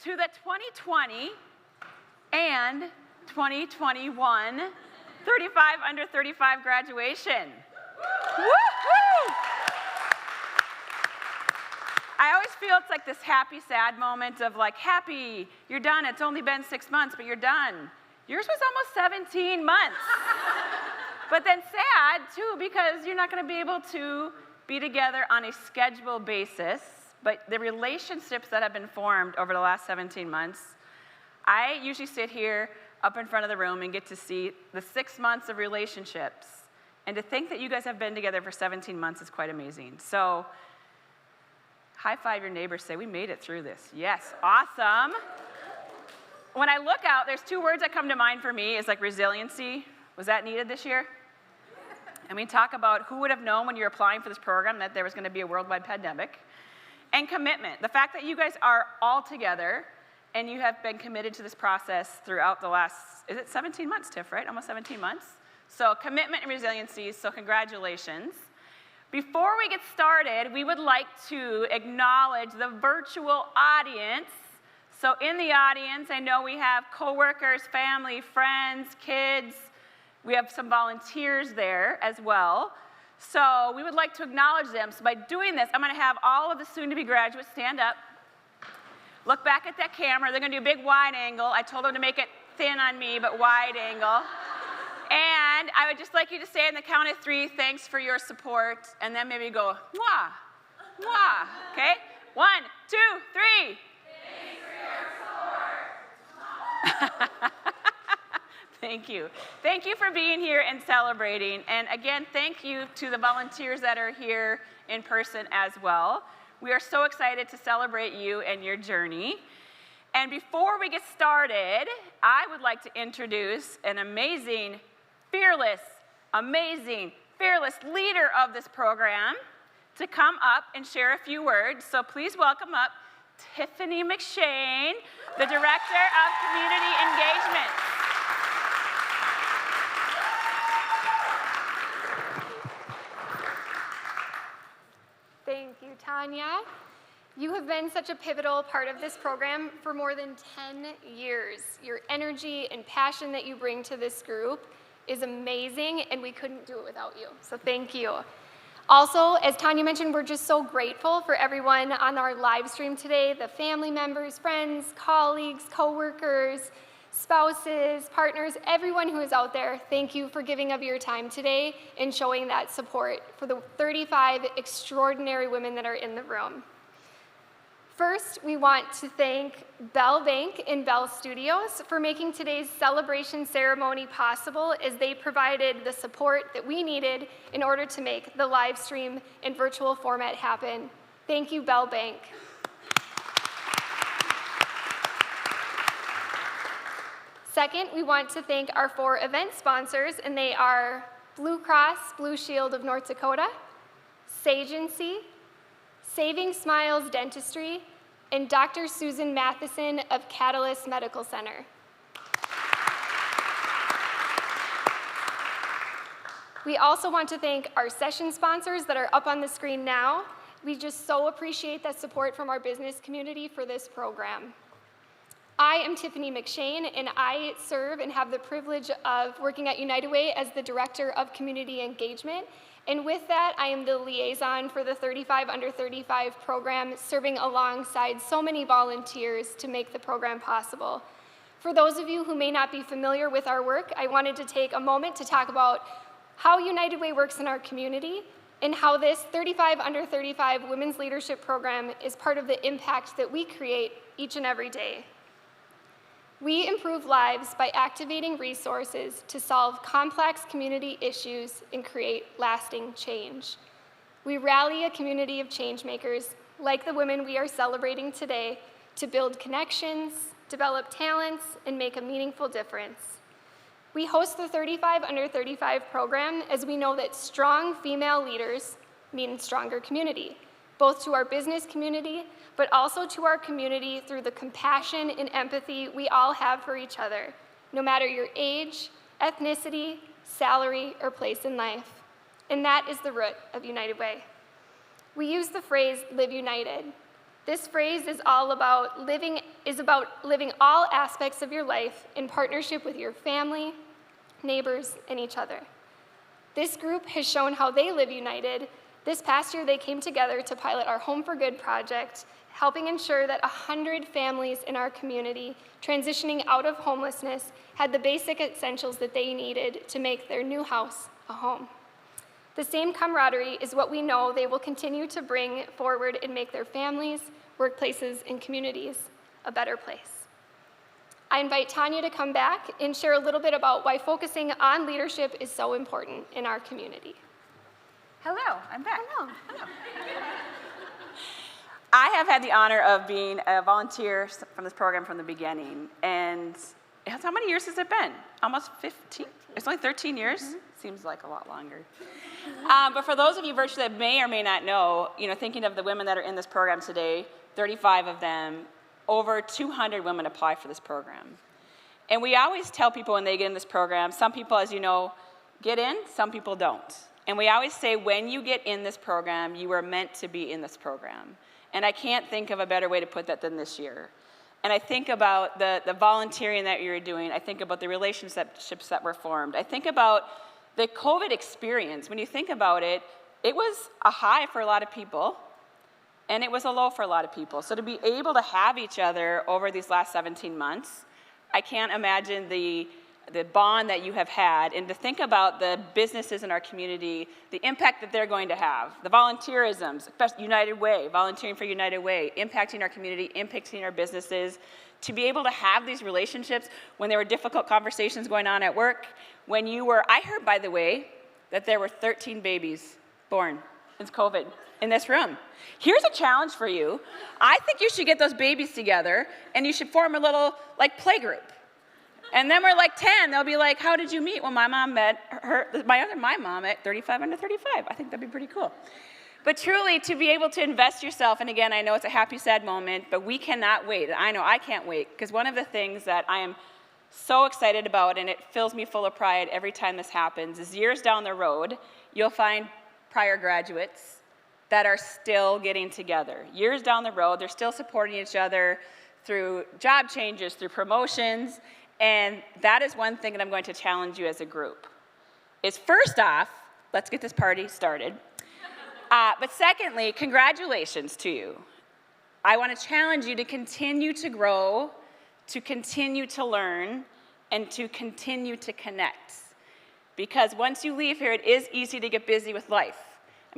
to the 2020 and 2021 35 under 35 graduation. Woo-hoo! I always feel it's like this happy, sad moment of like, happy, you're done, it's only been 6 months, but you're done. Yours was almost 17 months. But then sad, too, because you're not going to be able to be together on a scheduled basis, but the relationships that have been formed over the last 17 months, I usually sit here up in front of the room and get to see the 6 months of relationships. And to think that you guys have been together for 17 months is quite amazing. So, high five your neighbors, say, we made it through this. Yes, awesome. When I look out, there's 2 words that come to mind for me, is like resiliency. Was that needed this year? And we talk about who would have known when you're applying for this program that there was going to be a worldwide pandemic. And commitment, the fact that you guys are all together and you have been committed to this process throughout the last, is it 17 months, Tiff, right? Almost 17 months. So commitment and resiliency, so congratulations. Before we get started, we would like to acknowledge the virtual audience. So in the audience, I know we have coworkers, family, friends, kids. We have some volunteers there as well. So we would like to acknowledge them. So by doing this, I'm going to have all of the soon-to-be graduates stand up. Look back at that camera. They're going to do a big wide angle. I told them to make it thin on me, but wide angle. And I would just like you to say on the count of 3, thanks for your support. And then maybe go, mwah, mwah. Okay? 1, 2, 3. Thanks for your support. Thank you. Thank you for being here and celebrating. And again, thank you to the volunteers that are here in person as well. We are so excited to celebrate you and your journey. And before we get started, I would like to introduce an amazing, fearless leader of this program to come up and share a few words. So please welcome up Tiffany McShane, the Director of Community Engagement. Thank you, Tanya. You have been such a pivotal part of this program for more than 10 years. Your energy and passion that you bring to this group is amazing, and we couldn't do it without you, so thank you. Also, as Tanya mentioned, we're just so grateful for everyone on our live stream today, the family members, friends, colleagues, coworkers, spouses, partners, everyone who is out there. Thank you for giving of your time today and showing that support for the 35 extraordinary women that are in the room. First, we want to thank Bell Bank and Bell Studios for making today's celebration ceremony possible, as they provided the support that we needed in order to make the live stream and virtual format happen. Thank you, Bell Bank. Second, we want to thank our 4 event sponsors, and they are Blue Cross Blue Shield of North Dakota, Sagency, Saving Smiles Dentistry, and Dr. Susan Matheson of Catalyst Medical Center. We also want to thank our session sponsors that are up on the screen now. We just so appreciate that support from our business community for this program. I am Tiffany McShane, and I serve and have the privilege of working at United Way as the Director of Community Engagement. And with that, I am the liaison for the 35 under 35 program, serving alongside so many volunteers to make the program possible. For those of you who may not be familiar with our work, I wanted to take a moment to talk about how United Way works in our community and how this 35 under 35 women's leadership program is part of the impact that we create each and every day. We improve lives by activating resources to solve complex community issues and create lasting change. We rally a community of change makers, like the women we are celebrating today, to build connections, develop talents, and make a meaningful difference. We host the 35 under 35 program as we know that strong female leaders mean stronger community, both to our business community, but also to our community through the compassion and empathy we all have for each other, no matter your age, ethnicity, salary, or place in life. And that is the root of United Way. We use the phrase, live united. This phrase is about living all aspects of your life in partnership with your family, neighbors, and each other. This group has shown how they live united. This past year, they came together to pilot our Home for Good project, helping ensure that 100 families in our community transitioning out of homelessness had the basic essentials that they needed to make their new house a home. The same camaraderie is what we know they will continue to bring forward and make their families, workplaces, and communities a better place. I invite Tanya to come back and share a little bit about why focusing on leadership is so important in our community. Hello, I'm back. Hello. I have had the honor of being a volunteer from this program from the beginning, and how many years has it been? Almost 15? It's only 13 years? Mm-hmm. Seems like a lot longer. But for those of you virtually that may or may not know, thinking of the women that are in this program today, 35 of them, over 200 women apply for this program. And we always tell people when they get in this program, some people, as you know, get in, some people don't. And we always say when you get in this program, you were meant to be in this program. And I can't think of a better way to put that than this year. And I think about the volunteering that you're doing. I think about the relationships that were formed. I think about the COVID experience. When you think about it, it was a high for a lot of people, and it was a low for a lot of people. So to be able to have each other over these last 17 months, I can't imagine the bond that you have had, and to think about the businesses in our community, the impact that they're going to have, the volunteerisms, especially United Way, volunteering for United Way, impacting our community, impacting our businesses, to be able to have these relationships when there were difficult conversations going on at work, I heard, by the way, that there were 13 babies born since COVID in this room. Here's a challenge for you. I think you should get those babies together, and you should form a little, playgroup. And then we're 10, they'll be like, how did you meet? Well, my mom met my mom at 35 under 35. I think that'd be pretty cool. But truly, to be able to invest yourself, and again, I know it's a happy, sad moment, but we cannot wait. I know I can't wait, because one of the things that I am so excited about, and it fills me full of pride every time this happens, is years down the road, you'll find prior graduates that are still getting together. Years down the road, they're still supporting each other through job changes, through promotions, and that is one thing that I'm going to challenge you as a group. Is first off, let's get this party started. But secondly, congratulations to you. I want to challenge you to continue to grow, to continue to learn, and to continue to connect. Because once you leave here, it is easy to get busy with life.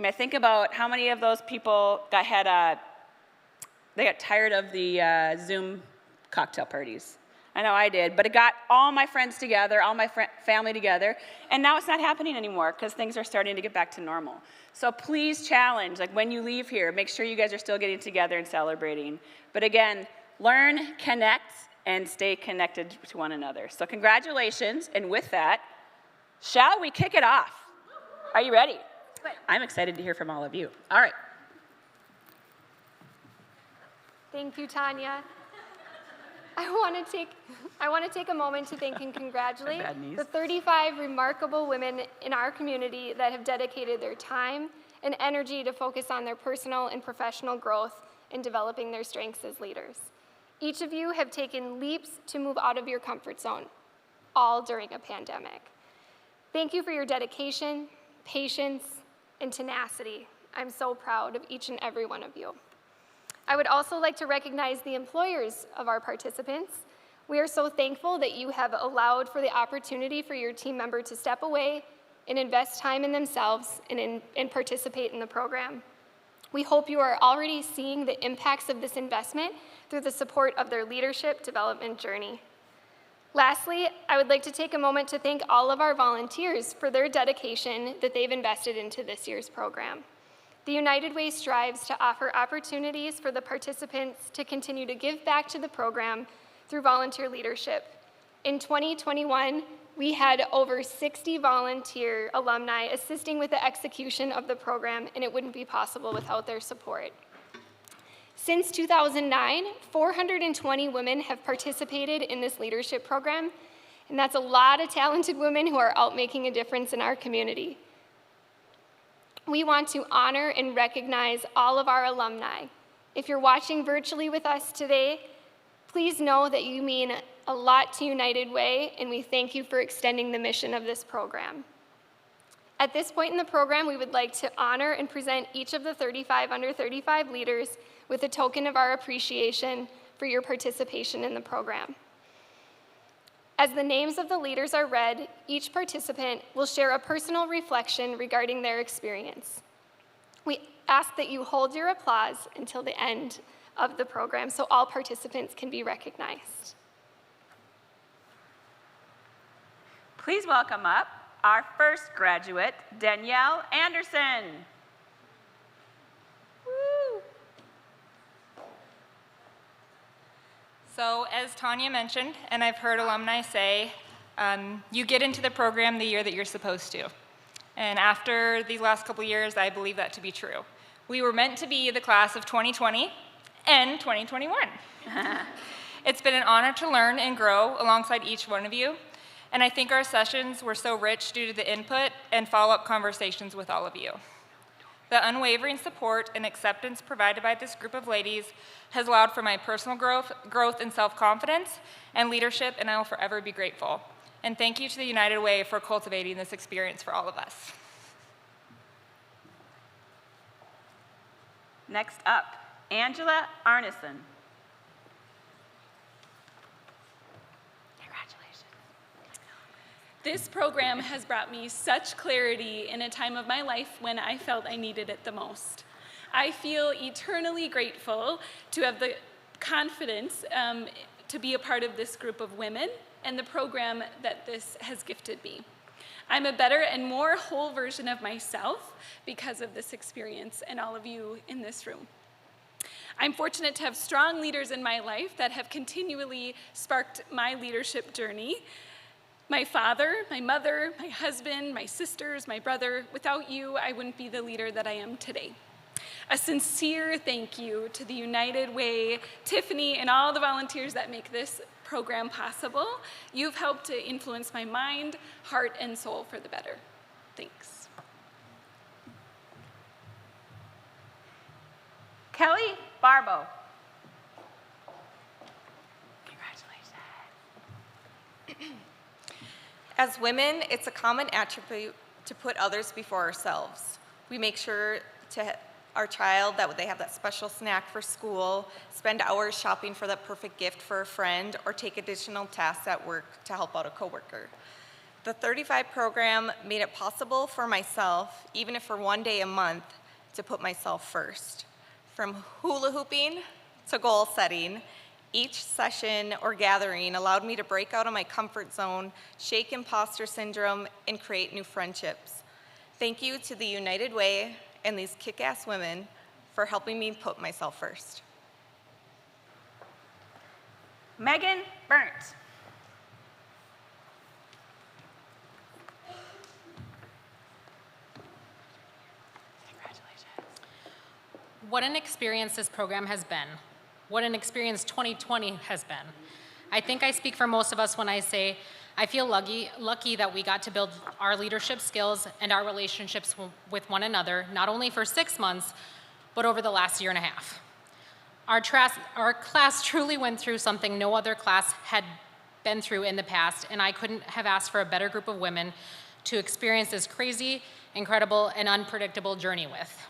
I think about how many of those people they got tired of the Zoom cocktail parties. I know I did, but it got all my friends together, all my family together, and now it's not happening anymore because things are starting to get back to normal. So please challenge, when you leave here, make sure you guys are still getting together and celebrating. But again, learn, connect, and stay connected to one another. So congratulations, and with that, shall we kick it off? Are you ready? I'm excited to hear from all of you. All right. Thank you, Tanya. I want to take a moment to thank and congratulate the 35 remarkable women in our community that have dedicated their time and energy to focus on their personal and professional growth in developing their strengths as leaders. Each of you have taken leaps to move out of your comfort zone, all during a pandemic. Thank you for your dedication, patience, and tenacity. I'm so proud of each and every one of you. I would also like to recognize the employers of our participants. We are so thankful that you have allowed for the opportunity for your team member to step away and invest time in themselves and participate in the program. We hope you are already seeing the impacts of this investment through the support of their leadership development journey. Lastly, I would like to take a moment to thank all of our volunteers for their dedication that they've invested into this year's program. The United Way strives to offer opportunities for the participants to continue to give back to the program through volunteer leadership. In 2021, we had over 60 volunteer alumni assisting with the execution of the program, and it wouldn't be possible without their support. Since 2009, 420 women have participated in this leadership program, and that's a lot of talented women who are out making a difference in our community. We want to honor and recognize all of our alumni, If you're watching virtually with us today, please know that you mean a lot to United Way, and we thank you for extending the mission of this program. At this point in the program, we would like to honor and present each of the 35 under 35 leaders with a token of our appreciation for your participation in the program. As the names of the leaders are read, each participant will share a personal reflection regarding their experience. We ask that you hold your applause until the end of the program so all participants can be recognized. Please welcome up our first graduate, Danielle Anderson. Woo. So as Tanya mentioned, and I've heard alumni say, you get into the program the year that you're supposed to. And after these last couple years, I believe that to be true. We were meant to be the class of 2020 and 2021. It's been an honor to learn and grow alongside each one of you. And I think our sessions were so rich due to the input and follow-up conversations with all of you. The unwavering support and acceptance provided by this group of ladies has allowed for my personal growth and self-confidence and leadership, and I will forever be grateful. And thank you to the United Way for cultivating this experience for all of us. Next up, Angela Arneson. This program has brought me such clarity in a time of my life when I felt I needed it the most. I feel eternally grateful to have the confidence to be a part of this group of women and the program that this has gifted me. I'm a better and more whole version of myself because of this experience and all of you in this room. I'm fortunate to have strong leaders in my life that have continually sparked my leadership journey. My father, my mother, my husband, my sisters, my brother. Without you, I wouldn't be the leader that I am today. A sincere thank you to the United Way, Tiffany, and all the volunteers that make this program possible. You've helped to influence my mind, heart, and soul for the better. Thanks. Kelly Barbo. Congratulations. As women, it's a common attribute to put others before ourselves. We make sure to our child that they have that special snack for school, spend hours shopping for that perfect gift for a friend, or take additional tasks at work to help out a coworker. The 35 program made it possible for myself, even if for one day a month, to put myself first. From hula hooping to goal setting, each session or gathering allowed me to break out of my comfort zone, shake imposter syndrome, and create new friendships. Thank you to the United Way and these kick-ass women for helping me put myself first. Megan Burnt. What an experience this program has been. What an experience 2020 has been. I think I speak for most of us when I say I feel lucky that we got to build our leadership skills and our relationships with one another, not only for 6 months, but over the last year and a half. Our class truly went through something no other class had been through in the past, and I couldn't have asked for a better group of women to experience this crazy, incredible, and unpredictable journey with.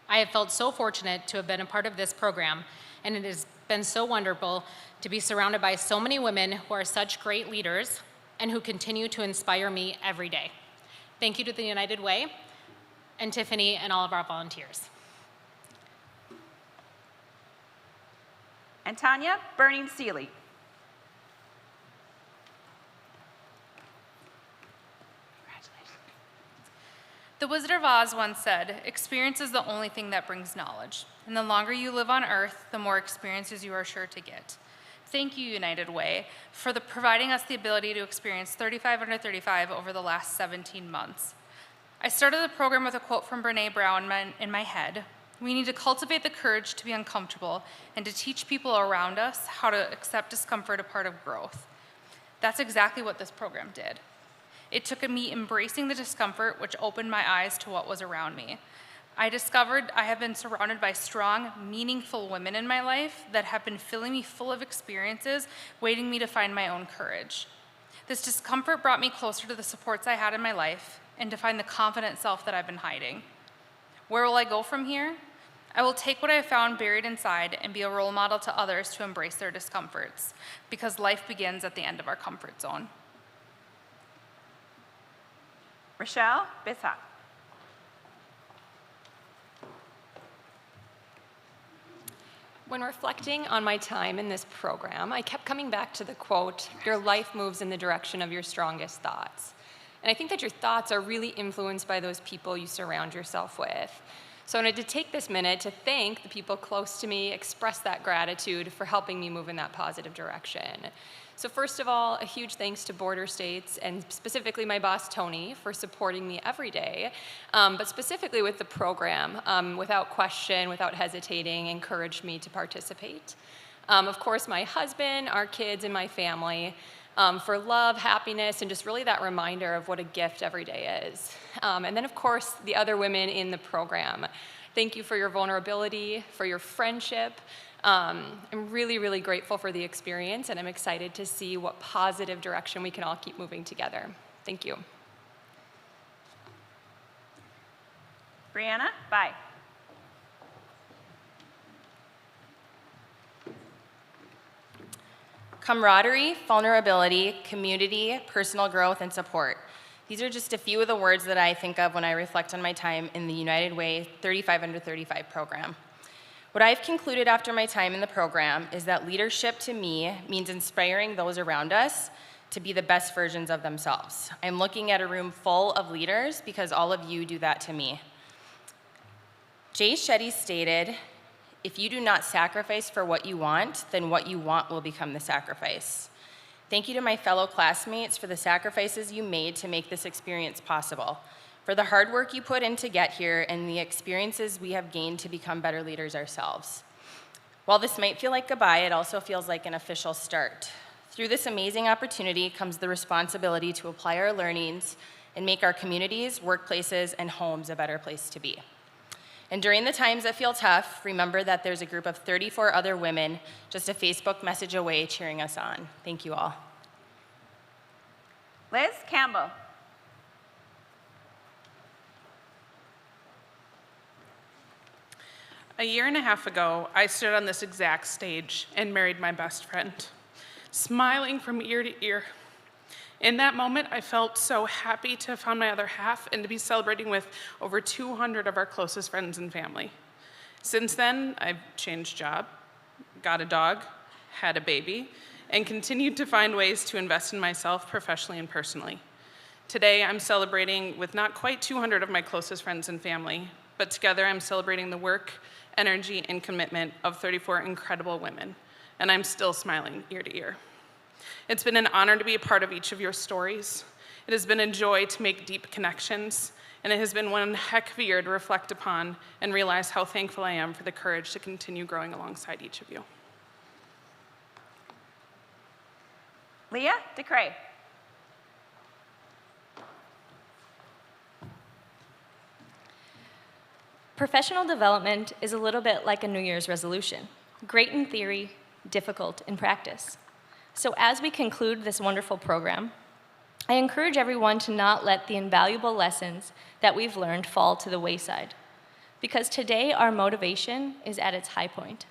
I have felt so fortunate to have been a part of this program, and it has been so wonderful to be surrounded by so many women who are such great leaders and who continue to inspire me every day. Thank you to the United Way and Tiffany and all of our volunteers. And Tanya Burning Seeley. The Wizard of Oz once said, "Experience is the only thing that brings knowledge. And the longer you live on Earth, the more experiences you are sure to get." Thank you, United Way, for providing us the ability to experience 35 under 35 over the last 17 months. I started the program with a quote from Brené Brown in my head. We need to cultivate the courage to be uncomfortable and to teach people around us how to accept discomfort a part of growth. That's exactly what this program did. It took me embracing the discomfort, which opened my eyes to what was around me. I discovered I have been surrounded by strong, meaningful women in my life that have been filling me full of experiences, waiting me to find my own courage. This discomfort brought me closer to the supports I had in my life and to find the confident self that I've been hiding. Where will I go from here? I will take what I have found buried inside and be a role model to others to embrace their discomforts, because life begins at the end of our comfort zone. Rochelle Bissop. When reflecting on my time in this program, I kept coming back to the quote, "Your life moves in the direction of your strongest thoughts." And I think that your thoughts are really influenced by those people you surround yourself with. So I wanted to take this minute to thank the people close to me, express that gratitude for helping me move in that positive direction. So first of all, a huge thanks to Border States and specifically my boss, Tony, for supporting me every day, but specifically with the program, without question, without hesitating, encouraged me to participate. Of course, my husband, our kids, and my family, for love, happiness, and just really that reminder of what a gift every day is. And then, of course, the other women in the program. Thank you for your vulnerability, for your friendship. I'm really, really grateful for the experience, and I'm excited to see what positive direction we can all keep moving together. Thank you. Brianna, bye. Camaraderie, vulnerability, community, personal growth, and support. These are just a few of the words that I think of when I reflect on my time in the United Way 35 Under 35 program. What I've concluded after my time in the program is that leadership to me means inspiring those around us to be the best versions of themselves. I'm looking at a room full of leaders because all of you do that to me. Jay Shetty stated, "If you do not sacrifice for what you want, then what you want will become the sacrifice." Thank you to my fellow classmates for the sacrifices you made to make this experience possible, for the hard work you put in to get here, and the experiences we have gained to become better leaders ourselves. While this might feel like goodbye, it also feels like an official start. Through this amazing opportunity comes the responsibility to apply our learnings and make our communities, workplaces, and homes a better place to be. And during the times that feel tough, remember that there's a group of 34 other women just a Facebook message away cheering us on. Thank you all. Liz Campbell. A year and a half ago, I stood on this exact stage and married my best friend, smiling from ear to ear. In that moment, I felt so happy to have found my other half and to be celebrating with over 200 of our closest friends and family. Since then, I've changed job, got a dog, had a baby, and continued to find ways to invest in myself professionally and personally. Today, I'm celebrating with not quite 200 of my closest friends and family, but together I'm celebrating the work, energy, and commitment of 34 incredible women, and I'm still smiling ear to ear. It's been an honor to be a part of each of your stories. It has been a joy to make deep connections, and it has been one heck of a year to reflect upon and realize how thankful I am for the courage to continue growing alongside each of you. Leah DeCray. Professional development is a little bit like a New Year's resolution. Great in theory, difficult in practice. So as we conclude this wonderful program, I encourage everyone to not let the invaluable lessons that we've learned fall to the wayside. Because today our motivation is at its high point.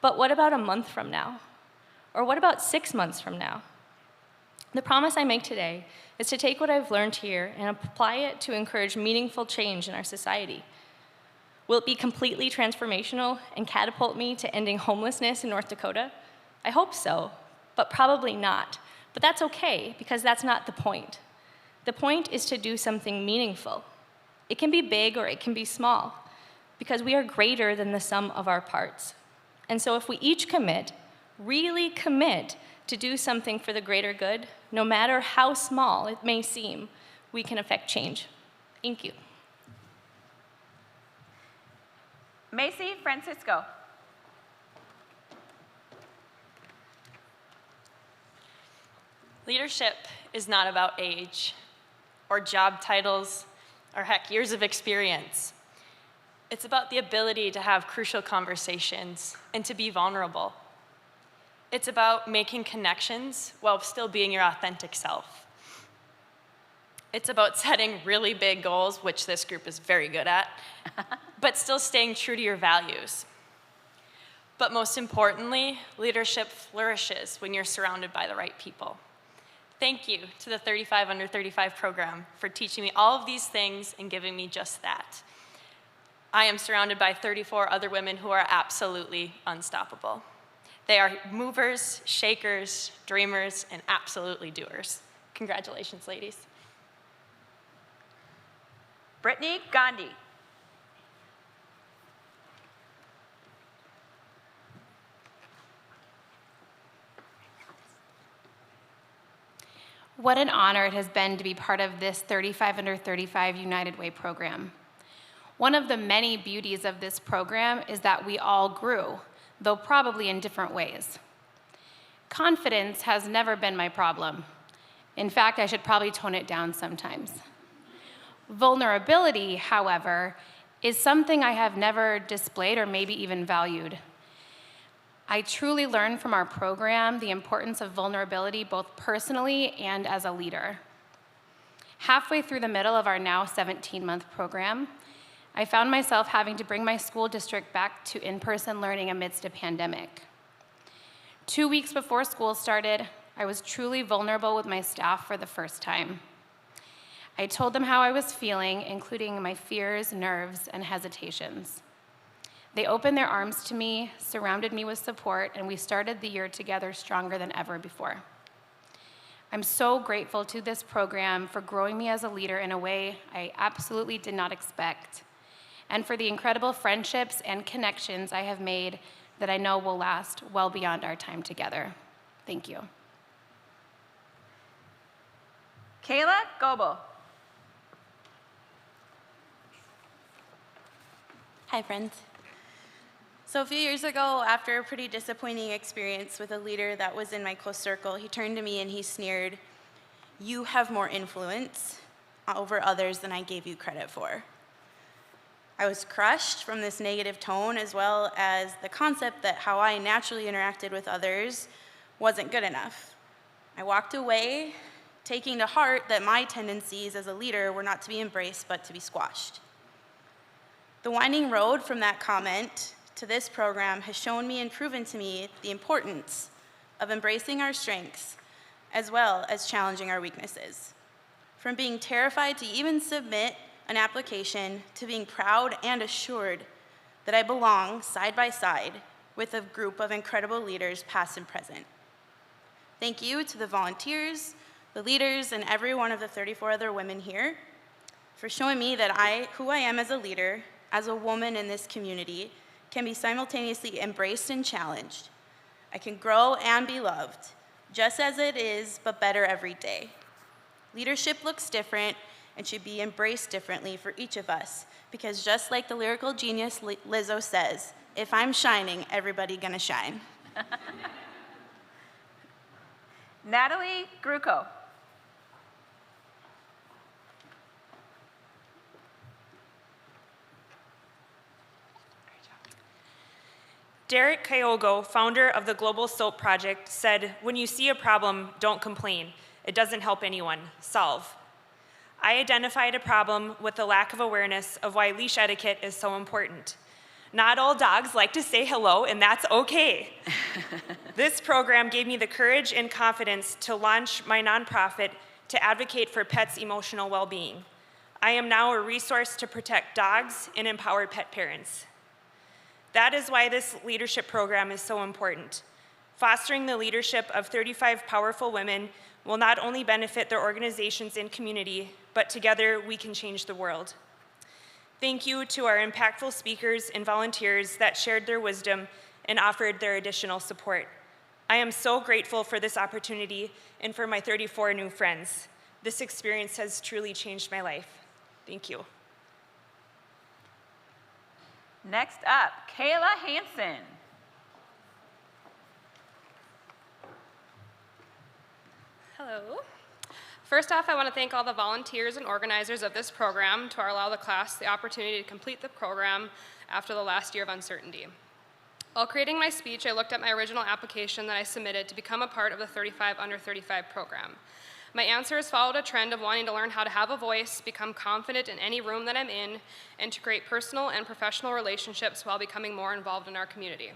But what about a month from now? Or what about 6 months from now? The promise I make today is to take what I've learned here and apply it to encourage meaningful change in our society. Will it be completely transformational and catapult me to ending homelessness in North Dakota? I hope so, but probably not. But that's okay, because that's not the point. The point is to do something meaningful. It can be big or it can be small, because we are greater than the sum of our parts. And so if we each commit, really commit to do something for the greater good, no matter how small it may seem, we can affect change. Thank you. Macy Francisco. Leadership is not about age or job titles or heck, years of experience. It's about the ability to have crucial conversations and to be vulnerable. It's about making connections while still being your authentic self. It's about setting really big goals, which this group is very good at, but still staying true to your values. But most importantly, leadership flourishes when you're surrounded by the right people. Thank you to the 35 Under 35 program for teaching me all of these things and giving me just that. I am surrounded by 34 other women who are absolutely unstoppable. They are movers, shakers, dreamers, and absolutely doers. Congratulations, ladies. Brittany Gandhi. What an honor it has been to be part of this 35 Under 35 United Way program. One of the many beauties of this program is that we all grew, though probably in different ways. Confidence has never been my problem. In fact, I should probably tone it down sometimes. Vulnerability, however, is something I have never displayed or maybe even valued. I truly learned from our program the importance of vulnerability both personally and as a leader. Halfway through the middle of our now 17-month program, I found myself having to bring my school district back to in-person learning amidst a pandemic. 2 weeks before school started, I was truly vulnerable with my staff for the first time. I told them how I was feeling, including my fears, nerves, and hesitations. They opened their arms to me, surrounded me with support, and we started the year together stronger than ever before. I'm so grateful to this program for growing me as a leader in a way I absolutely did not expect, and for the incredible friendships and connections I have made that I know will last well beyond our time together. Thank you. Kayla Goebel. Hi, friends. So a few years ago, after a pretty disappointing experience with a leader that was in my close circle, he turned to me and he sneered, "You have more influence over others than I gave you credit for." I was crushed from this negative tone, as well as the concept that how I naturally interacted with others wasn't good enough. I walked away, taking to heart that my tendencies as a leader were not to be embraced, but to be squashed. The winding road from that comment to this program has shown me and proven to me the importance of embracing our strengths as well as challenging our weaknesses. From being terrified to even submit an application to being proud and assured that I belong side by side with a group of incredible leaders, past and present. Thank you to the volunteers, the leaders, and every one of the 34 other women here for showing me that who I am as a leader, as a woman in this community, can be simultaneously embraced and challenged. I can grow and be loved, just as it is, but better every day. Leadership looks different and should be embraced differently for each of us, because just like the lyrical genius Lizzo says, if I'm shining, everybody gonna shine. Natalie Gruco. Derek Kyogo, founder of the Global Soap Project, said, "When you see a problem, don't complain. It doesn't help anyone. Solve." I identified a problem with the lack of awareness of why leash etiquette is so important. Not all dogs like to say hello, and that's okay. This program gave me the courage and confidence to launch my nonprofit to advocate for pets' emotional well-being. I am now a resource to protect dogs and empower pet parents. That is why this leadership program is so important. Fostering the leadership of 35 powerful women will not only benefit their organizations and community, but together we can change the world. Thank you to our impactful speakers and volunteers that shared their wisdom and offered their additional support. I am so grateful for this opportunity and for my 34 new friends. This experience has truly changed my life. Thank you. Next up, Kayla Hansen. Hello. First off, I want to thank all the volunteers and organizers of this program to allow the class the opportunity to complete the program after the last year of uncertainty. While creating my speech, I looked at my original application that I submitted to become a part of the 35 Under 35 program. My answers followed a trend of wanting to learn how to have a voice, become confident in any room that I'm in, and to create personal and professional relationships while becoming more involved in our community.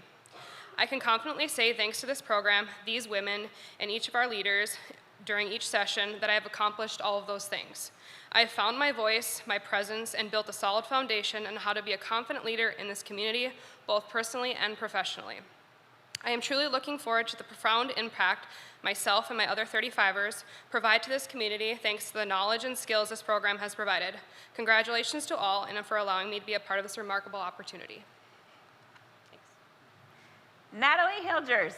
I can confidently say, thanks to this program, these women, and each of our leaders during each session, that I have accomplished all of those things. I have found my voice, my presence, and built a solid foundation on how to be a confident leader in this community, both personally and professionally. I am truly looking forward to the profound impact myself and my other 35ers provide to this community thanks to the knowledge and skills this program has provided. Congratulations to all and for allowing me to be a part of this remarkable opportunity. Thanks. Natalie Hilgers.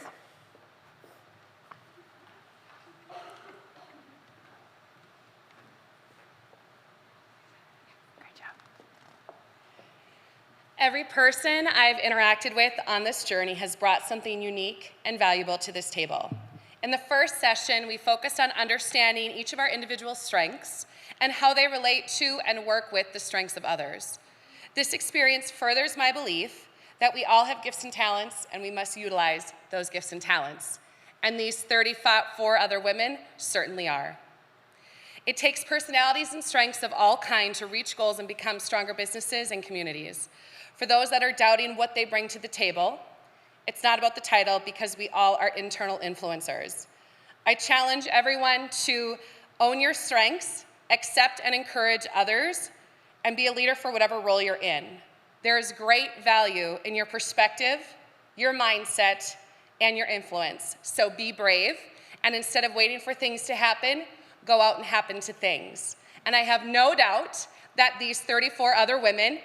Every person I've interacted with on this journey has brought something unique and valuable to this table. In the first session, we focused on understanding each of our individual strengths and how they relate to and work with the strengths of others. This experience furthers my belief that we all have gifts and talents, and we must utilize those gifts and talents. And these 34 other women certainly are. It takes personalities and strengths of all kinds to reach goals and become stronger businesses and communities. For those that are doubting what they bring to the table, it's not about the title because we all are internal influencers. I challenge everyone to own your strengths, accept and encourage others, and be a leader for whatever role you're in. There is great value in your perspective, your mindset, and your influence. So be brave, and instead of waiting for things to happen, go out and happen to things. And I have no doubt that these 34 other women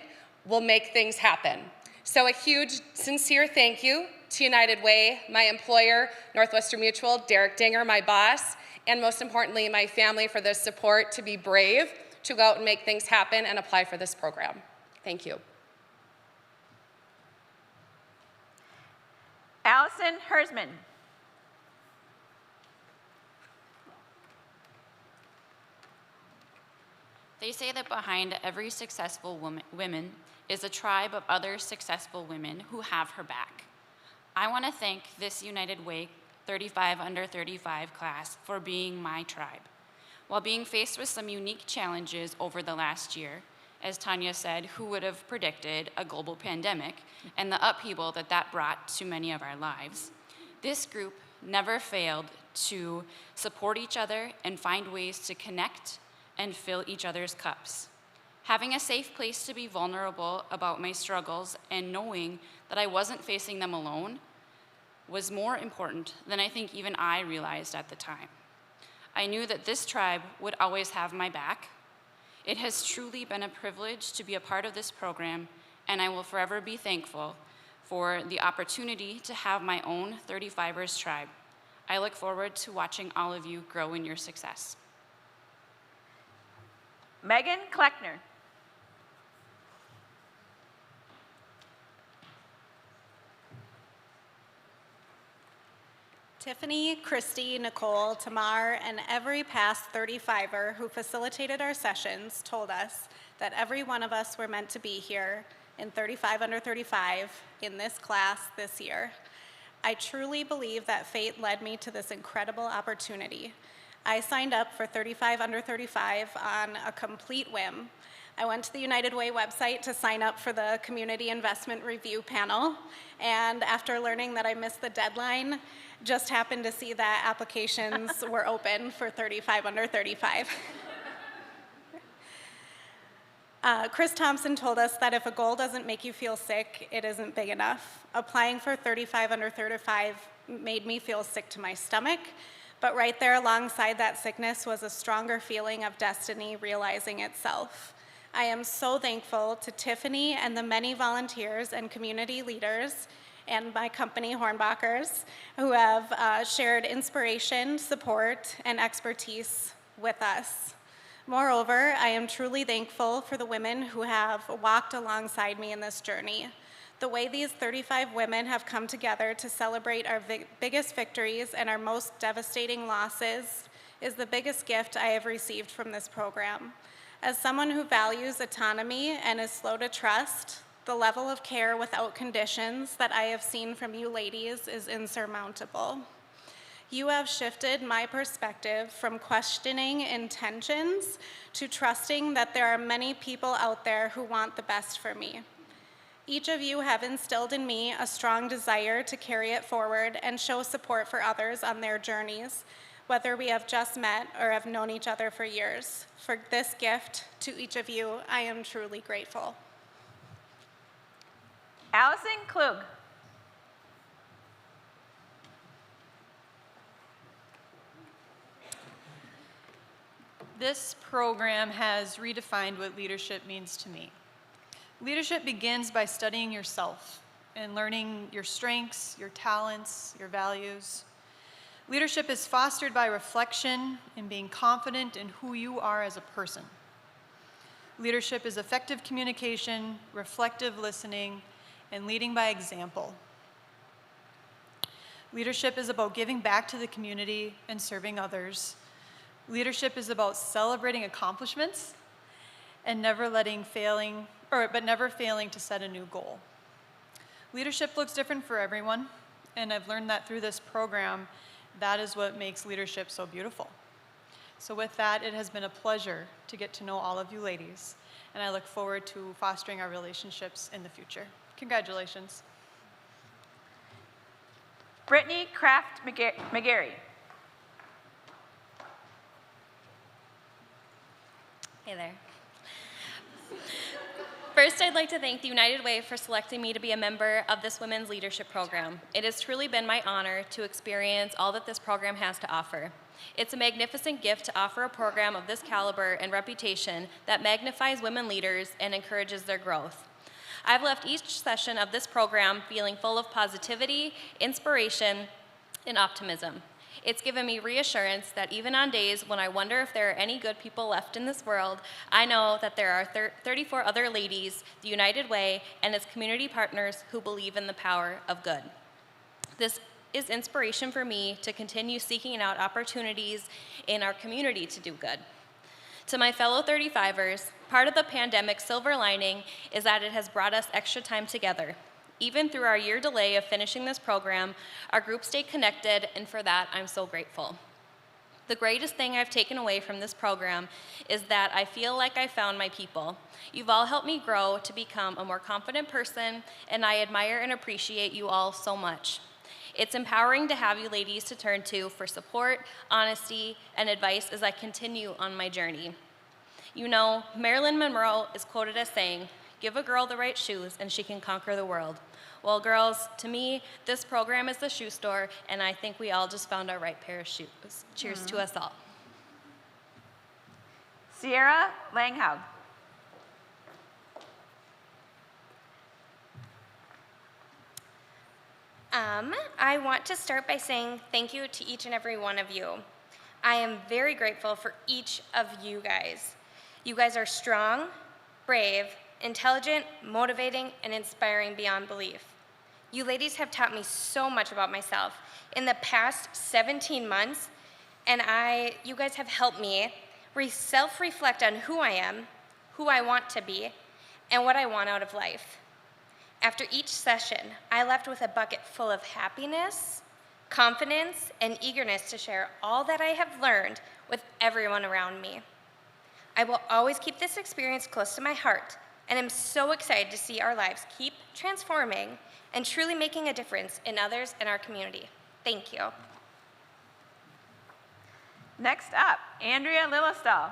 will make things happen. So a huge, sincere thank you to United Way, my employer, Northwestern Mutual, Derek Dinger, my boss, and most importantly, my family for the support to be brave, to go out and make things happen and apply for this program. Thank you. Allison Hersman. They say that behind every successful woman is a tribe of other successful women who have her back. I want to thank this United Way 35 Under 35 class for being my tribe. While being faced with some unique challenges over the last year, as Tanya said, who would have predicted a global pandemic and the upheaval that that brought to many of our lives, this group never failed to support each other and find ways to connect and fill each other's cups. Having a safe place to be vulnerable about my struggles and knowing that I wasn't facing them alone was more important than I think even I realized at the time. I knew that this tribe would always have my back. It has truly been a privilege to be a part of this program, and I will forever be thankful for the opportunity to have my own 35ers tribe. I look forward to watching all of you grow in your success. Megan Kleckner. Tiffany, Christy, Nicole, Tamar, and every past 35er who facilitated our sessions told us that every one of us were meant to be here in 35 Under 35 in this class this year. I truly believe that fate led me to this incredible opportunity. I signed up for 35 Under 35 on a complete whim. I went to the United Way website to sign up for the Community Investment Review panel, and after learning that I missed the deadline, just happened to see that applications were open for 35 Under 35. Chris Thompson told us that if a goal doesn't make you feel sick, it isn't big enough. Applying for 35 Under 35 made me feel sick to my stomach, but right there alongside that sickness was a stronger feeling of destiny realizing itself. I am so thankful to Tiffany and the many volunteers and community leaders and my company, Hornbachers, who have shared inspiration, support, and expertise with us. Moreover, I am truly thankful for the women who have walked alongside me in this journey. The way these 35 women have come together to celebrate our biggest victories and our most devastating losses is the biggest gift I have received from this program. As someone who values autonomy and is slow to trust, the level of care without conditions that I have seen from you ladies is insurmountable. You have shifted my perspective from questioning intentions to trusting that there are many people out there who want the best for me. Each of you have instilled in me a strong desire to carry it forward and show support for others on their journeys, whether we have just met or have known each other for years. For this gift to each of you, I am truly grateful. Allison Klug. This program has redefined what leadership means to me. Leadership begins by studying yourself and learning your strengths, your talents, your values. Leadership is fostered by reflection and being confident in who you are as a person. Leadership is effective communication, reflective listening, and leading by example. Leadership is about giving back to the community and serving others. Leadership is about celebrating accomplishments and never failing to set a new goal. Leadership looks different for everyone, and I've learned that through this program. That is what makes leadership so beautiful. So with that, it has been a pleasure to get to know all of you ladies, and I look forward to fostering our relationships in the future. Congratulations. Brittany Kraft McGarry. Hey there. First, I'd like to thank the United Way for selecting me to be a member of this Women's Leadership Program. It has truly been my honor to experience all that this program has to offer. It's a magnificent gift to offer a program of this caliber and reputation that magnifies women leaders and encourages their growth. I've left each session of this program feeling full of positivity, inspiration, and optimism. It's given me reassurance that even on days when I wonder if there are any good people left in this world, I know that there are 34 other ladies, the United Way, and its community partners who believe in the power of good. This is inspiration for me to continue seeking out opportunities in our community to do good. To my fellow 35ers, part of the pandemic's silver lining is that it has brought us extra time together. Even through our year delay of finishing this program, our group stayed connected, and for that, I'm so grateful. The greatest thing I've taken away from this program is that I feel like I found my people. You've all helped me grow to become a more confident person, and I admire and appreciate you all so much. It's empowering to have you ladies to turn to for support, honesty, and advice as I continue on my journey. You know, Marilyn Monroe is quoted as saying, "Give a girl the right shoes and she can conquer the world." Well, girls, to me, this program is the shoe store, and I think we all just found our right pair of shoes. Cheers to us all. Sierra Langhaug. I want to start by saying thank you to each and every one of you. I am very grateful for each of you guys. You guys are strong, brave, intelligent, motivating, and inspiring beyond belief. You ladies have taught me so much about myself in the past 17 months, and you guys have helped me self-reflect on who I am, who I want to be, and what I want out of life. After each session, I left with a bucket full of happiness, confidence, and eagerness to share all that I have learned with everyone around me. I will always keep this experience close to my heart, and I'm so excited to see our lives keep transforming and truly making a difference in others in our community. Thank you. Next up, Andrea Lillestall.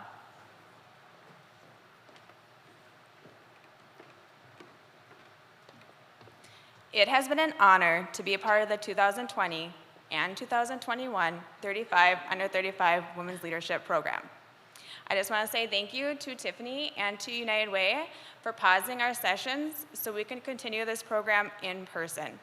It has been an honor to be a part of the 2020 and 2021 35 Under 35 Women's Leadership Program. I just want to say thank you to Tiffany and to United Way for pausing our sessions so we can continue this program in person.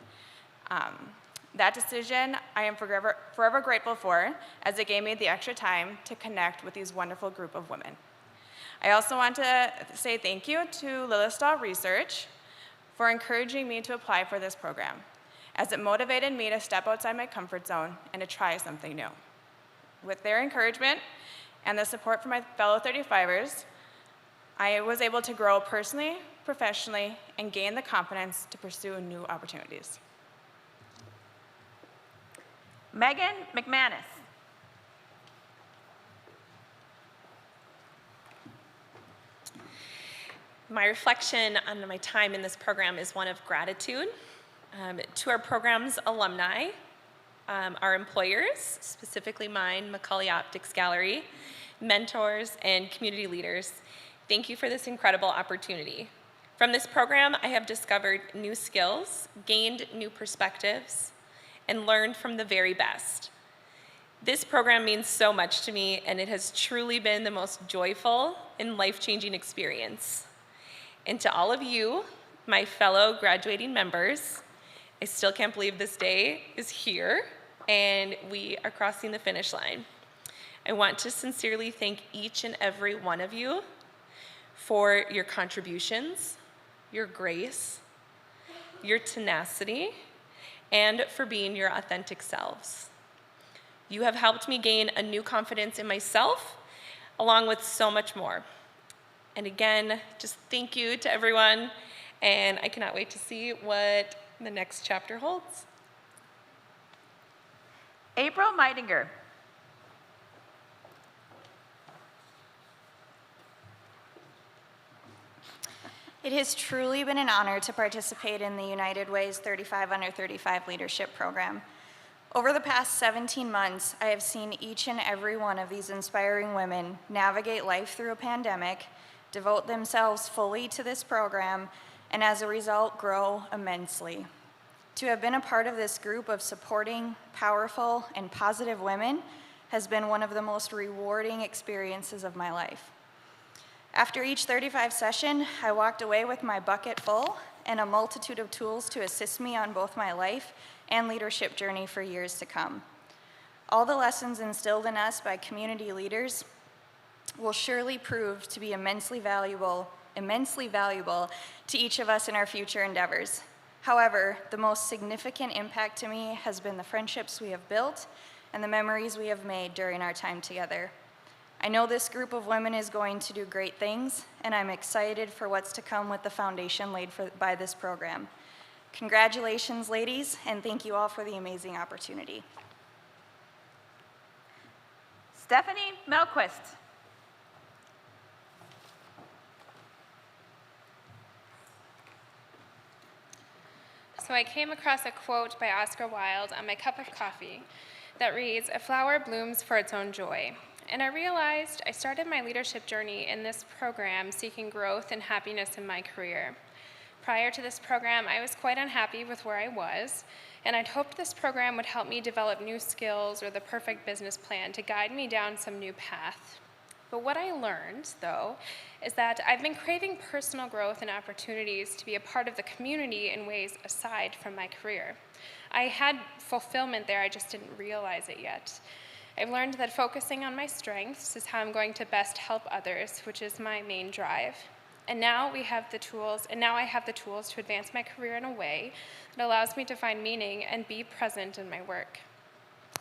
That decision I am forever grateful for, as it gave me the extra time to connect with these wonderful group of women. I also want to say thank you to Lillestall Research for encouraging me to apply for this program, as it motivated me to step outside my comfort zone and to try something new. With their encouragement and the support from my fellow 35ers, I was able to grow personally, professionally, and gain the confidence to pursue new opportunities. Megan McManus. My reflection on my time in this program is one of gratitude to our program's alumni, our employers, specifically mine, Macaulay Optics Gallery, mentors, and community leaders. Thank you for this incredible opportunity. From this program, I have discovered new skills, gained new perspectives, and learned from the very best. This program means so much to me, and it has truly been the most joyful and life-changing experience. And to all of you, my fellow graduating members, I still can't believe this day is here, and we are crossing the finish line. I want to sincerely thank each and every one of you for your contributions, your grace, your tenacity, and for being your authentic selves. You have helped me gain a new confidence in myself, along with so much more. And again, just thank you to everyone, and I cannot wait to see what the next chapter holds. April Meidinger. It has truly been an honor to participate in the United Way's 35 Under 35 Leadership Program. Over the past 17 months, I have seen each and every one of these inspiring women navigate life through a pandemic, devote themselves fully to this program, and as a result, grow immensely. To have been a part of this group of supporting, powerful, and positive women has been one of the most rewarding experiences of my life. After each 35 session, I walked away with my bucket full and a multitude of tools to assist me on both my life and leadership journey for years to come. All the lessons instilled in us by community leaders will surely prove to be immensely valuable to each of us in our future endeavors. However, the most significant impact to me has been the friendships we have built and the memories we have made during our time together. I know this group of women is going to do great things, and I'm excited for what's to come with the foundation laid by this program. Congratulations, ladies, and thank you all for the amazing opportunity. Stephanie Melquist. So I came across a quote by Oscar Wilde on my cup of coffee that reads, "A flower blooms for its own joy." And I realized I started my leadership journey in this program seeking growth and happiness in my career. Prior to this program, I was quite unhappy with where I was, and I'd hoped this program would help me develop new skills or the perfect business plan to guide me down some new path. But what I learned, though, is that I've been craving personal growth and opportunities to be a part of the community in ways aside from my career. I had fulfillment there, I just didn't realize it yet. I've learned that focusing on my strengths is how I'm going to best help others, which is my main drive. And now I have the tools to advance my career in a way that allows me to find meaning and be present in my work.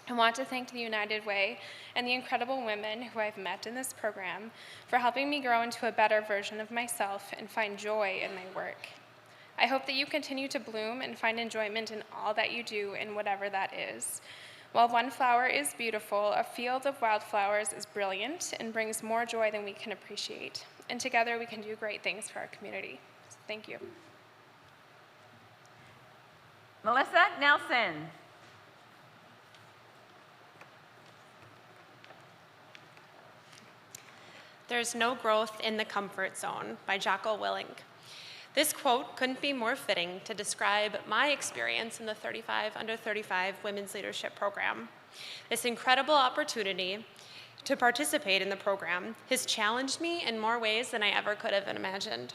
I want to thank the United Way and the incredible women who I've met in this program for helping me grow into a better version of myself and find joy in my work. I hope that you continue to bloom and find enjoyment in all that you do, in whatever that is. While one flower is beautiful, a field of wildflowers is brilliant and brings more joy than we can appreciate. And together we can do great things for our community. So thank you. Melissa Nelson. "There's no growth in the comfort zone" by Jocko Willink. This quote couldn't be more fitting to describe my experience in the 35 Under 35 Women's Leadership Program. This incredible opportunity to participate in the program has challenged me in more ways than I ever could have imagined.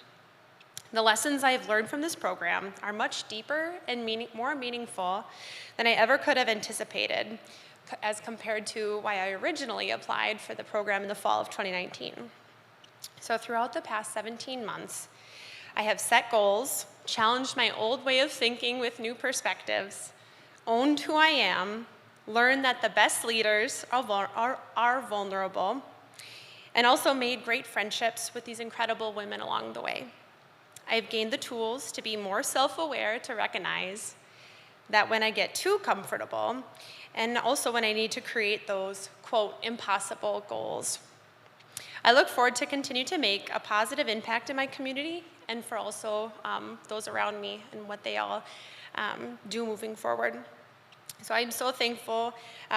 The lessons I've learned from this program are much deeper and more meaningful than I ever could have anticipated, as compared to why I originally applied for the program in the fall of 2019. So throughout the past 17 months, I have set goals, challenged my old way of thinking with new perspectives, owned who I am, learned that the best leaders are vulnerable, and also made great friendships with these incredible women along the way. I've gained the tools to be more self-aware, to recognize that when I get too comfortable, and also when I need to create those, quote, impossible goals. I look forward to continue to make a positive impact in my community and for also those around me and what they all do moving forward. So I'm so thankful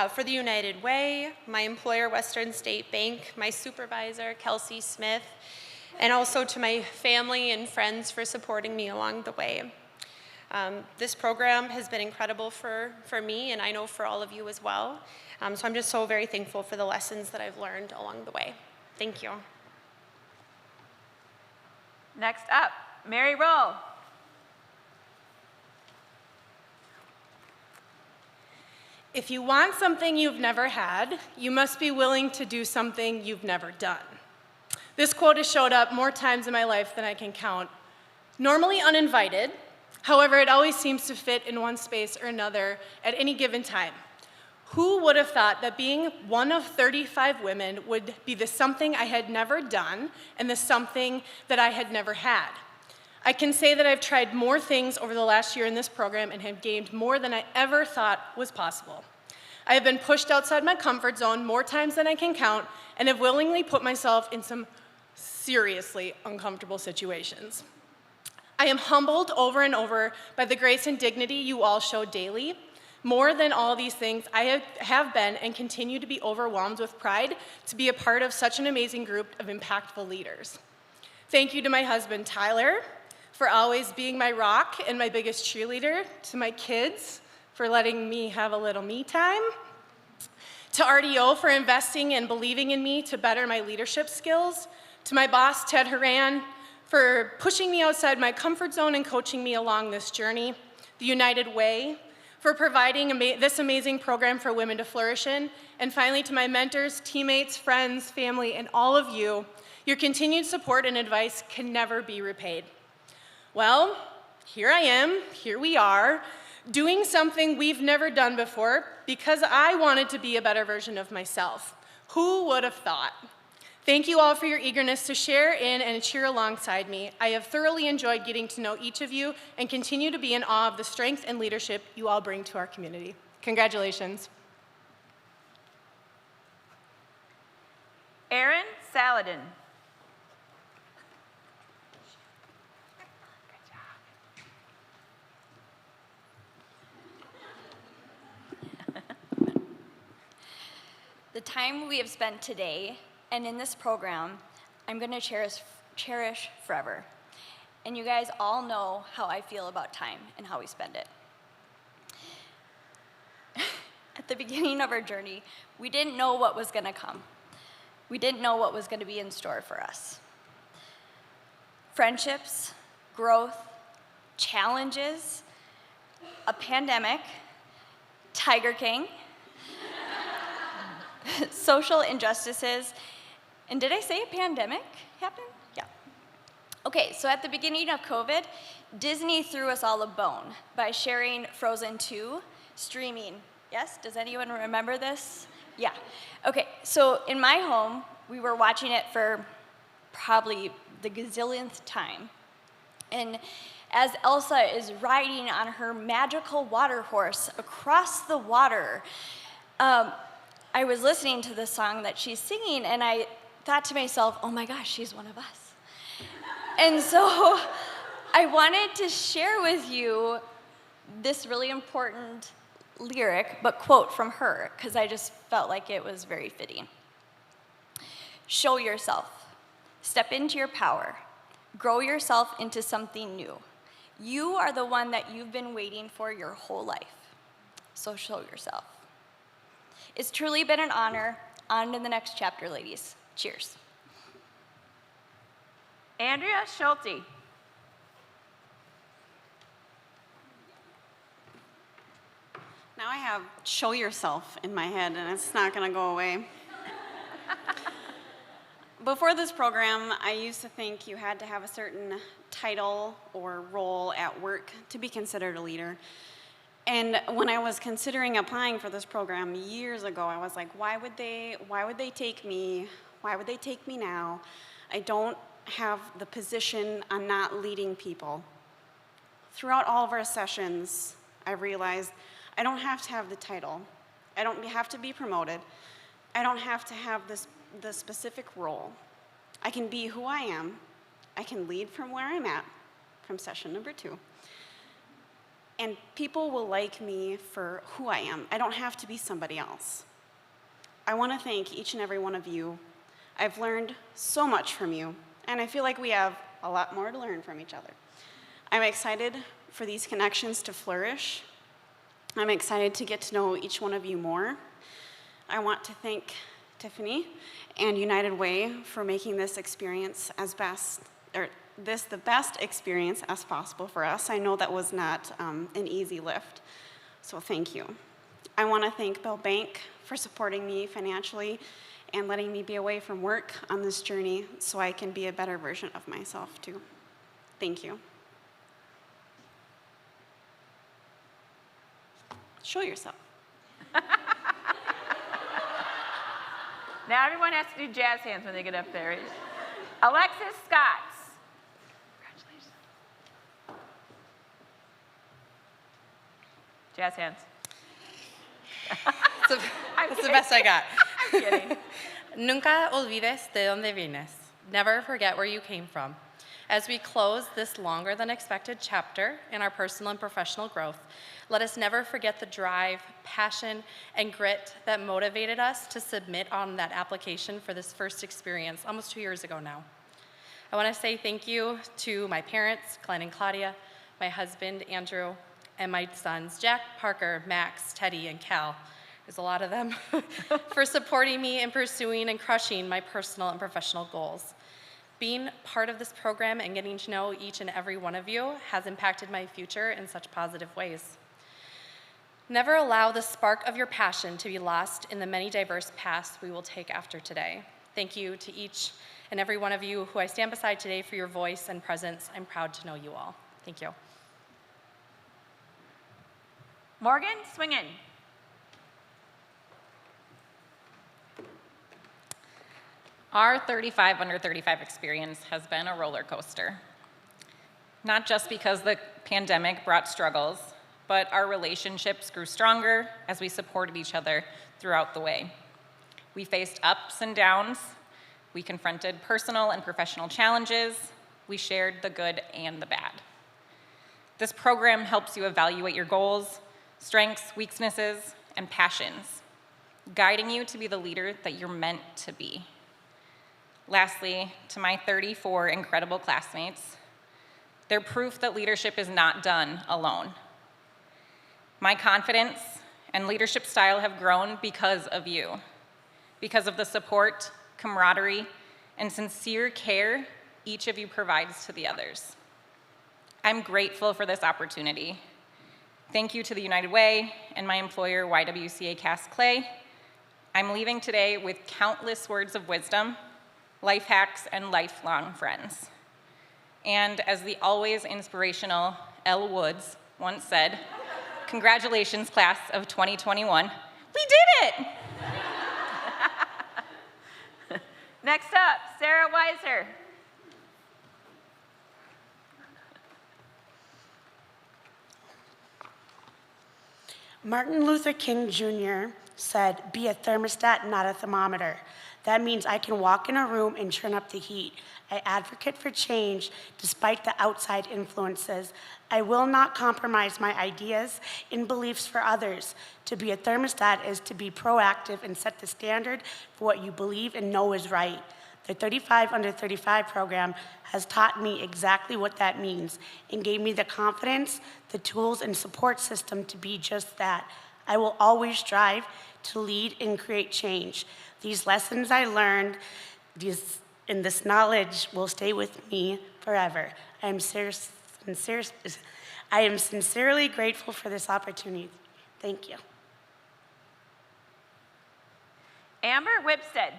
for the United Way, my employer, Western State Bank, my supervisor, Kelsey Smith, and also to my family and friends for supporting me along the way. This program has been incredible for me, and I know for all of you as well. So I'm just so very thankful for the lessons that I've learned along the way. Thank you. Next up, Mary Roll. If you want something you've never had, you must be willing to do something you've never done. This quote has showed up more times in my life than I can count. Normally uninvited, however, it always seems to fit in one space or another at any given time. Who would have thought that being one of 35 women would be the something I had never done and the something that I had never had? I can say that I've tried more things over the last year in this program and have gained more than I ever thought was possible. I have been pushed outside my comfort zone more times than I can count and have willingly put myself in some seriously uncomfortable situations. I am humbled over and over by the grace and dignity you all show daily. More than all these things, I have been and continue to be overwhelmed with pride to be a part of such an amazing group of impactful leaders. Thank you to my husband, Tyler, for always being my rock and my biggest cheerleader, to my kids for letting me have a little me time, to RDO for investing and believing in me to better my leadership skills, to my boss, Ted Horan, for pushing me outside my comfort zone and coaching me along this journey, the United Way, for providing this amazing program for women to flourish in, and finally to my mentors, teammates, friends, family, and all of you, your continued support and advice can never be repaid. Well, here I am, here we are, doing something we've never done before because I wanted to be a better version of myself. Who would have thought? Thank you all for your eagerness to share in and cheer alongside me. I have thoroughly enjoyed getting to know each of you and continue to be in awe of the strength and leadership you all bring to our community. Congratulations. Erin Saladin. The time we have spent today and in this program, I'm going to cherish forever. And you guys all know how I feel about time and how we spend it. At the beginning of our journey, we didn't know what was going to come. We didn't know what was going to be in store for us. Friendships, growth, challenges, a pandemic, Tiger King, social injustices, and did I say a pandemic happened? Yeah. Okay, so at the beginning of COVID, Disney threw us all a bone by sharing Frozen 2 streaming. Yes, does anyone remember this? Yeah. Okay, so in my home, we were watching it for probably the gazillionth time. And as Elsa is riding on her magical water horse across the water, I was listening to the song that she's singing, and I thought to myself, oh my gosh, she's one of us. And so I wanted to share with you this really important lyric, but quote from her, because I just felt like it was very fitting. Show yourself. Step into your power. Grow yourself into something new. You are the one that you've been waiting for your whole life. So show yourself. It's truly been an honor. On to the next chapter, ladies. Cheers. Andrea Schulte. Now I have show yourself in my head, and it's not going to go away. Before this program, I used to think you had to have a certain title or role at work to be considered a leader. And when I was considering applying for this program years ago, I was like, why would they take me? Why would they take me now? I don't have the position, I'm not leading people. Throughout all of our sessions, I realized I don't have to have the title. I don't have to be promoted. I don't have to have the specific role. I can be who I am. I can lead from where I'm at, from session number 2. And people will like me for who I am. I don't have to be somebody else. I want to thank each and every one of you. I've learned so much from you, and I feel like we have a lot more to learn from each other. I'm excited for these connections to flourish. I'm excited to get to know each one of you more. I want to thank Tiffany and United Way for making this experience the best experience as possible for us. I know that was not an easy lift, so thank you. I want to thank Bell Bank for supporting me financially and letting me be away from work on this journey so I can be a better version of myself too. Thank you. Show yourself. Now everyone has to do jazz hands when they get up there. Alexis Scotts. Congratulations. Jazz hands. That's the best I got. I'm kidding. Nunca olvides de donde vienes. Never forget where you came from. As we close this longer than expected chapter in our personal and professional growth, let us never forget the drive, passion, and grit that motivated us to submit on that application for this first experience almost 2 years ago now. I want to say thank you to my parents, Glenn and Claudia, my husband, Andrew, and my sons, Jack, Parker, Max, Teddy, and Cal. There's a lot of them, for supporting me in pursuing and crushing my personal and professional goals. Being part of this program and getting to know each and every one of you has impacted my future in such positive ways. Never allow the spark of your passion to be lost in the many diverse paths we will take after today. Thank you to each and every one of you who I stand beside today for your voice and presence. I'm proud to know you all. Thank you. Morgan Swingen. Our 35 under 35 experience has been a roller coaster. Not just because the pandemic brought struggles, but our relationships grew stronger as we supported each other throughout the way. We faced ups and downs. We confronted personal and professional challenges. We shared the good and the bad. This program helps you evaluate your goals, strengths, weaknesses, and passions, guiding you to be the leader that you're meant to be. Lastly, to my 34 incredible classmates, they're proof that leadership is not done alone. My confidence and leadership style have grown because of you, because of the support, camaraderie, and sincere care each of you provides to the others. I'm grateful for this opportunity. Thank you to the United Way and my employer, YWCA Cass Clay. I'm leaving today with countless words of wisdom, life hacks, and lifelong friends. And as the always inspirational Elle Woods once said, congratulations, class of 2021. We did it! Next up, Sarah Weiser. Martin Luther King Jr. said, "Be a thermostat, not a thermometer." That means I can walk in a room and turn up the heat. I advocate for change despite the outside influences. I will not compromise my ideas and beliefs for others. To be a thermostat is to be proactive and set the standard for what you believe and know is right. The 35 Under 35 program has taught me exactly what that means and gave me the confidence, the tools, and support system to be just that. I will always strive to lead and create change. These lessons I learned, and this knowledge will stay with me forever. I am sincerely grateful for this opportunity. Thank you. Amber Whipstead.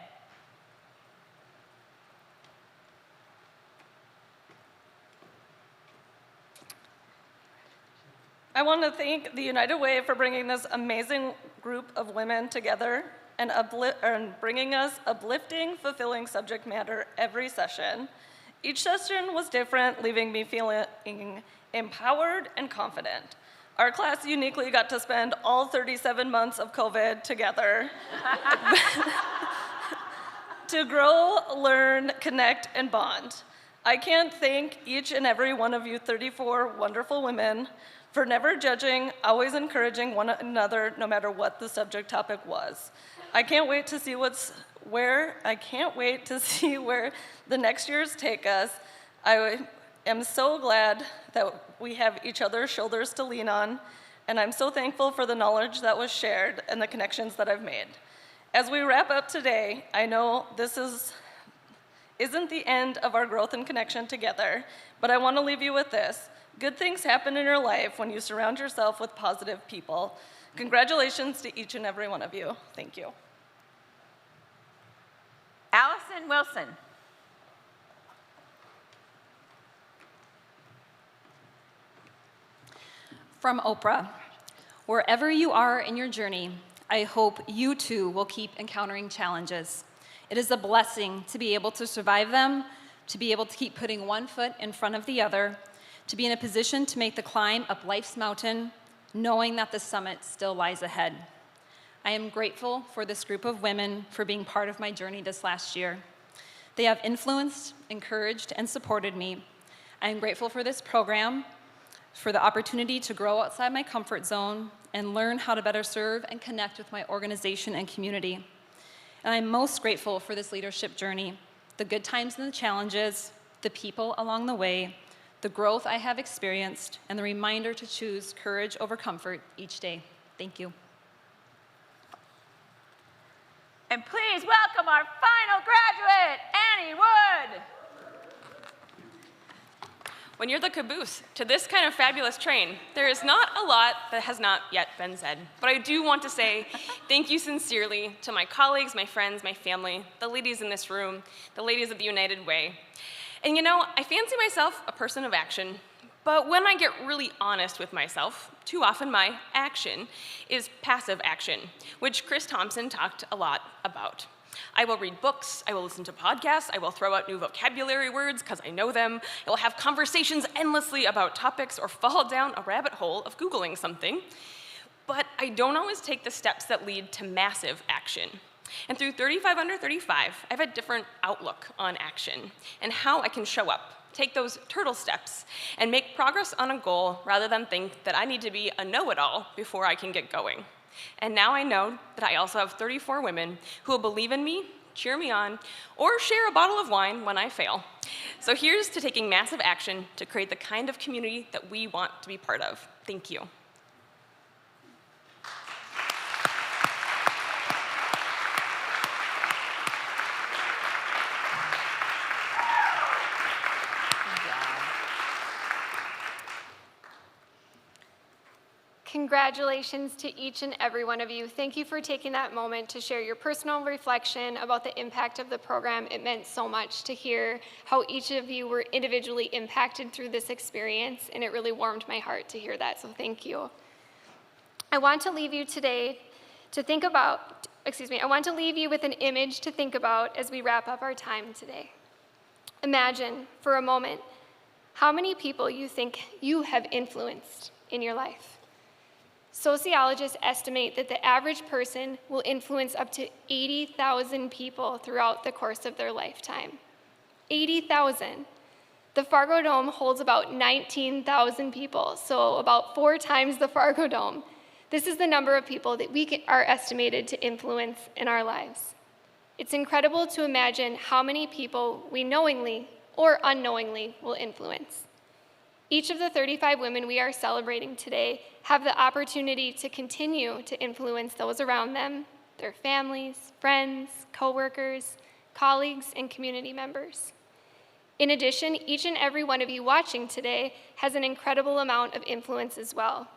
I want to thank the United Way for bringing this amazing group of women together and bringing us uplifting, fulfilling subject matter every session. Each session was different, leaving me feeling empowered and confident. Our class uniquely got to spend all 37 months of COVID together to grow, learn, connect, and bond. I can't thank each and every one of you 34 wonderful women for never judging, always encouraging one another no matter what the subject topic was. I can't wait to see where the next years take us. I am so glad that we have each other's shoulders to lean on, and I'm so thankful for the knowledge that was shared and the connections that I've made. As we wrap up today, I know this isn't the end of our growth and connection together, but I want to leave you with this. Good things happen in your life when you surround yourself with positive people. Congratulations to each and every one of you. Thank you. Allison Wilson. From Oprah, wherever you are in your journey, I hope you too will keep encountering challenges. It is a blessing to be able to survive them, to be able to keep putting one foot in front of the other, to be in a position to make the climb up life's mountain, knowing that the summit still lies ahead. I am grateful for this group of women for being part of my journey this last year. They have influenced, encouraged, and supported me. I am grateful for this program, for the opportunity to grow outside my comfort zone and learn how to better serve and connect with my organization and community. And I'm most grateful for this leadership journey, the good times and the challenges, the people along the way, the growth I have experienced, and the reminder to choose courage over comfort each day. Thank you. And please welcome our final graduate, Annie Wood. When you're the caboose to this kind of fabulous train, there is not a lot that has not yet been said. But I do want to say thank you sincerely to my colleagues, my friends, my family, the ladies in this room, the ladies of the United Way. And you know, I fancy myself a person of action, but when I get really honest with myself, too often my action is passive action, which Chris Thompson talked a lot about. I will read books, I will listen to podcasts, I will throw out new vocabulary words because I know them, I will have conversations endlessly about topics or fall down a rabbit hole of Googling something, but I don't always take the steps that lead to massive action. And through 35 Under 35, I have a different outlook on action and how I can show up, take those turtle steps, and make progress on a goal rather than think that I need to be a know-it-all before I can get going. And now I know that I also have 34 women who will believe in me, cheer me on, or share a bottle of wine when I fail. So here's to taking massive action to create the kind of community that we want to be part of. Thank you. Congratulations to each and every one of you. Thank you for taking that moment to share your personal reflection about the impact of the program. It meant so much to hear how each of you were individually impacted through this experience, and it really warmed my heart to hear that, so thank you. I want to leave you today to think about, I want to leave you with an image to think about as we wrap up our time today. Imagine for a moment how many people you think you have influenced in your life. Sociologists estimate that the average person will influence up to 80,000 people throughout the course of their lifetime. 80,000. The Fargo Dome holds about 19,000 people, so about 4 times the Fargo Dome. This is the number of people that we are estimated to influence in our lives. It's incredible to imagine how many people we knowingly or unknowingly will influence. Each of the 35 women we are celebrating today have the opportunity to continue to influence those around them, their families, friends, coworkers, colleagues, and community members. In addition, each and every one of you watching today has an incredible amount of influence as well.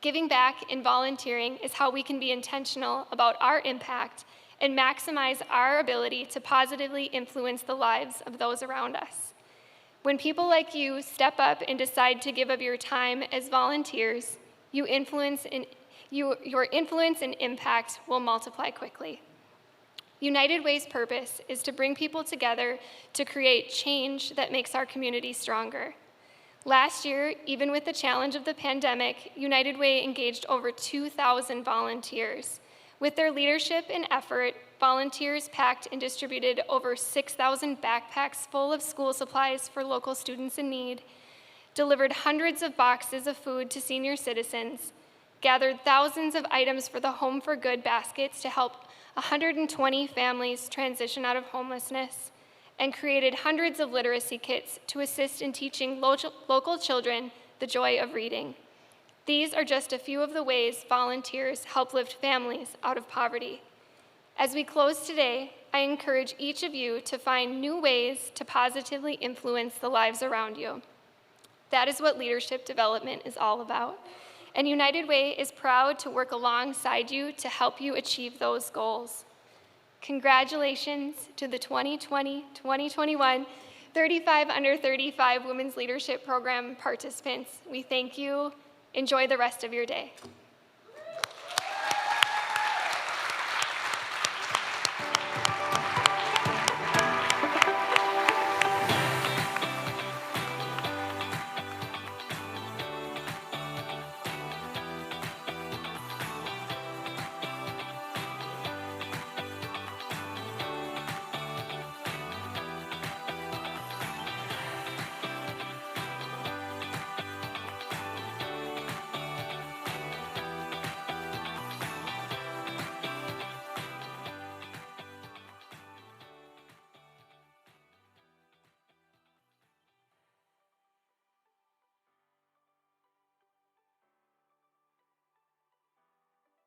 Giving back and volunteering is how we can be intentional about our impact and maximize our ability to positively influence the lives of those around us. When people like you step up and decide to give of your time as volunteers, your influence and impact will multiply quickly. United Way's purpose is to bring people together to create change that makes our community stronger. Last year, even with the challenge of the pandemic, United Way engaged over 2,000 volunteers. With their leadership and effort, volunteers packed and distributed over 6,000 backpacks full of school supplies for local students in need, delivered hundreds of boxes of food to senior citizens, gathered thousands of items for the Home for Good baskets to help 120 families transition out of homelessness, and created hundreds of literacy kits to assist in teaching local children the joy of reading. These are just a few of the ways volunteers help lift families out of poverty. As we close today, I encourage each of you to find new ways to positively influence the lives around you. That is what leadership development is all about. And United Way is proud to work alongside you to help you achieve those goals. Congratulations to the 2020-2021 35 Under 35 Women's Leadership Program participants. We thank you. Enjoy the rest of your day.